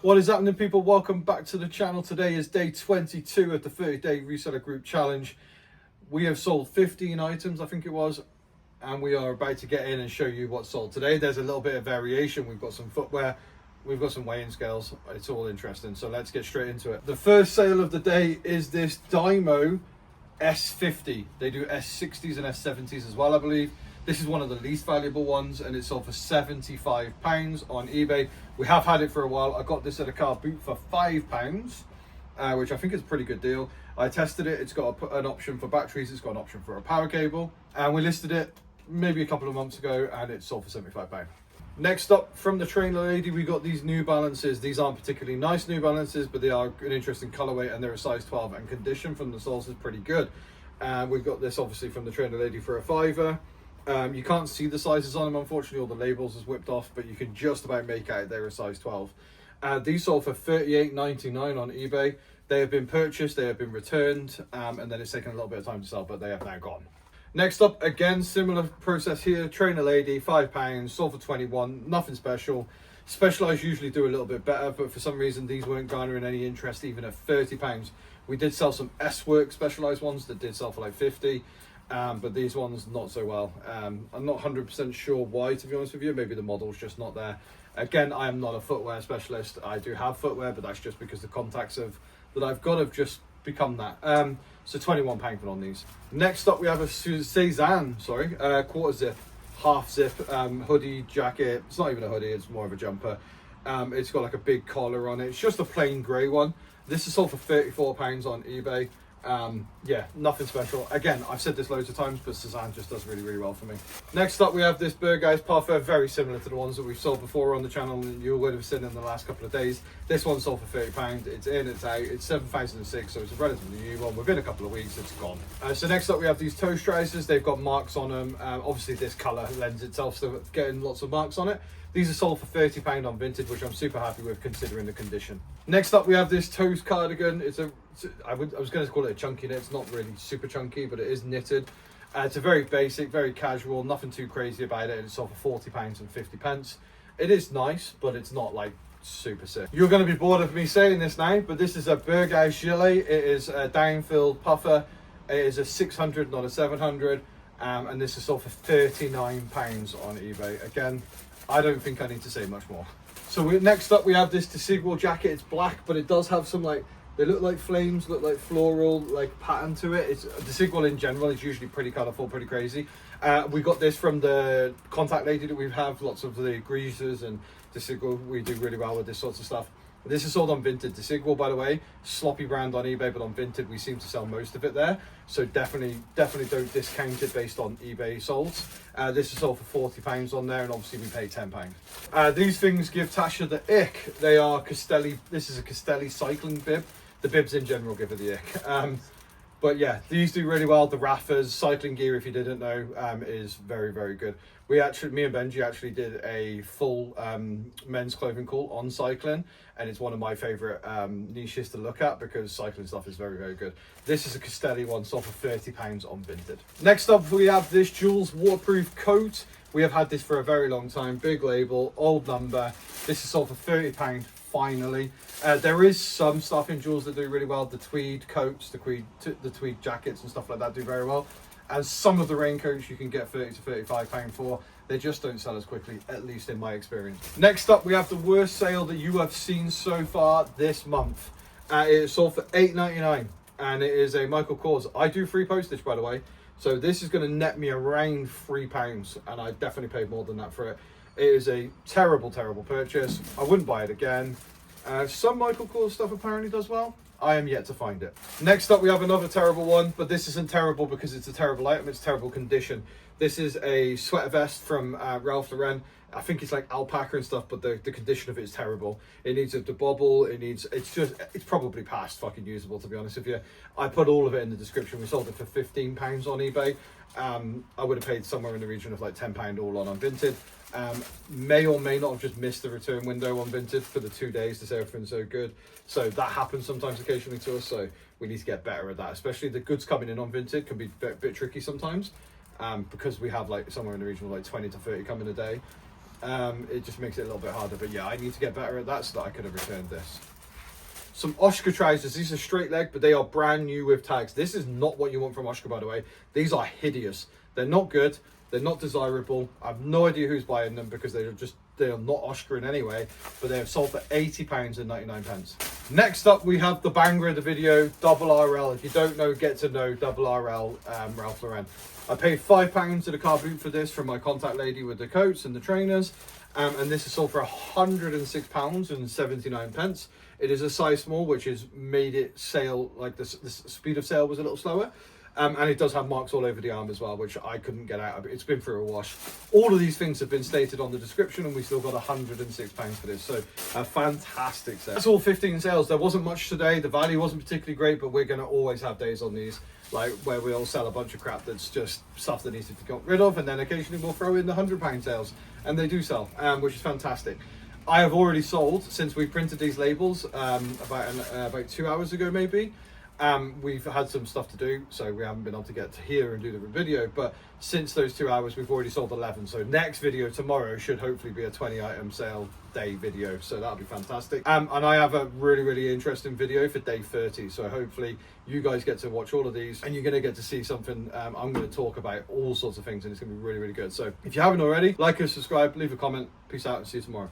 What is happening, people? Welcome back to the channel. Today is day 22 of the 30-day reseller group challenge. We have sold 15 items, I think it was, and we are about to get in and show you what's sold today. There's a little bit of variation. We've got some footwear, we've got some weighing scales. It's all interesting, so let's get straight into it. The first sale of the day is this Dymo S50. They do S60s and S70s as well, I believe. This is one of the least valuable ones, and it's sold for £75 on eBay. We have had it for a while. I got this at a car boot for £5, which I think is a pretty good deal. I tested it. It's got an option for batteries. It's got an option for a power cable. And we listed it maybe a couple of months ago, and it's sold for £75. Next up, from the trainer lady, we got these New Balances. These aren't particularly nice New Balances, but they are an interesting colorway, and they're a size 12, and condition from the soles is pretty good. We've got this obviously from the trainer lady for a £5. You can't see the sizes on them, unfortunately. All the labels is whipped off, but you can just about make out they're a size 12. These sold for $38.99 on eBay. They have been purchased, they have been returned, and then it's taken a little bit of time to sell, but they have now gone. Next up, again, similar process here. Trainer lady, £5, sold for 21. Nothing special. Specialized usually do a little bit better, but for some reason these weren't garnering any interest even at £30. We did sell some S-Work specialized ones that did sell for like 50. But these ones not so well. I'm not 100% sure why, to be honest with you. Maybe the model's just not there. Again, I am not a footwear specialist. I do have footwear, but that's just because the contacts that I've got have just become that. So £21 for on these. Next up, we have a Cezanne, quarter zip, half zip hoodie jacket. It's not even a hoodie, it's more of a jumper. It's got like a big collar on it. It's just a plain grey one. This is sold for £34 on eBay. Yeah, nothing special. Again, I've said this loads of times, but Cezanne just does really, really well for me. Next up, we have this Burguy's puffer, very similar to the ones that we've sold before on the channel, and you would have seen in the last couple of days. This one sold for £30. It's in, it's out. It's 2006, so it's a relatively new one. Within a couple of weeks, it's gone. So next up, we have these toe striders. They've got marks on them. Obviously, this colour lends itself to getting lots of marks on it. These are sold for £30 on Vinted, which I'm super happy with considering the condition. Next up, we have this toast cardigan. I was going to call it a chunky knit. It's not really super chunky, but it is knitted. It's a very basic, very casual, nothing too crazy about it. It's sold for £40 and 50p. It is nice, but it's not like super sick. You're going to be bored of me saying this now, but this is a Burguy's gilet. It is a down-filled puffer. It is a 600, not a 700. And this is sold for £39 on eBay. Again, I don't think I need to say much more. So next up, we have this Desigual jacket. It's black, but it does have some they look like flames, look like floral pattern to it. It's Desigual in general. It's usually pretty colourful, pretty crazy. We got this from the contact lady that we have. Lots of the greasers and Desigual. We do really well with this sorts of stuff. This is sold on Vinted. Desigual, by the way, sloppy brand on eBay, but on Vinted we seem to sell most of it there. So definitely don't discount it based on eBay solds. This is sold for £40 on there, and obviously we pay £10. These things give Tasha the ick. They are Castelli. This is a Castelli cycling bib. The bibs in general give her the ick. But yeah, these do really well. The Raffas cycling gear, if you didn't know, is very, very good. Me and Benji actually did a full men's clothing call on cycling, and it's one of my favourite niches to look at because cycling stuff is very, very good. This is a Castelli one, sold for £30 on Vinted. Next up, we have this Jules waterproof coat. We have had this for a very long time. Big label, old number. This is sold for £30. Finally, there is some stuff in Jules that do really well. The tweed coats, the tweed jackets and stuff like that do very well. And some of the raincoats you can get £30 to £35 for. They just don't sell as quickly, at least in my experience. Next up, we have the worst sale that you have seen so far this month. It is sold for $8.99, and it is a Michael Kors. I do free postage, by the way, so this is going to net me around £3, and I definitely paid more than that for it. It is a terrible, terrible purchase. I wouldn't buy it again. Some Michael Kors stuff apparently does well. I am yet to find it. Next up, we have another terrible one, but this isn't terrible because it's a terrible item. It's terrible condition. This is a sweater vest from Ralph Lauren. I think it's like alpaca and stuff, but the condition of it is terrible. It needs a debobble. It's probably past fucking usable, to be honest with you. I put all of it in the description. We sold it for £15 on eBay. I would have paid somewhere in the region of like £10 all on Vinted. May or may not have just missed the return window on Vinted for the 2 days to say everything's so good. So that happens sometimes occasionally to us, so we need to get better at that. Especially the goods coming in on Vinted can be a bit tricky sometimes, because we have like somewhere in the region of like 20 to 30 coming a day. it just makes it a little bit harder. But yeah, I need to get better at that so that I could have returned this. Some Oshka trousers. These are straight leg, but they are brand new with tags. This is not what you want from Oshka, by the way. These are hideous. They're not good. They're not desirable. I have no idea who's buying them because they are not Oshka in any way, but they have sold for £80.99. Next up, we have the banger of the video, Double RL. If you don't know, get to know Double RL, Ralph Lauren. I paid £5 to the car boot for this from my contact lady with the coats and the trainers. And this is sold for £106.79. It is a size small, which has made it sale, like the speed of sale was a little slower. And it does have marks all over the arm as well, which I couldn't get out of it. It's been through a wash. All of these things have been stated on the description, and we still got £106 for this. So a fantastic sale. That's all 15 sales. There wasn't much today. The value wasn't particularly great, but we're going to always have days on these, like where we'll sell a bunch of crap that's just stuff that needs to be got rid of, and then occasionally we'll throw in the £100 sales, and they do sell, which is fantastic. I have already sold, since we printed these labels about 2 hours ago maybe. We've had some stuff to do, so we haven't been able to get to here and do the video, but since those 2 hours we've already sold 11. So next video tomorrow should hopefully be a 20 item sale day video, so that'll be fantastic. And I have a really interesting video for day 30, so hopefully you guys get to watch all of these, and you're going to get to see something. I'm going to talk about all sorts of things, and it's going to be really good. So if you haven't already, like and subscribe, leave a comment. Peace out, and see you tomorrow.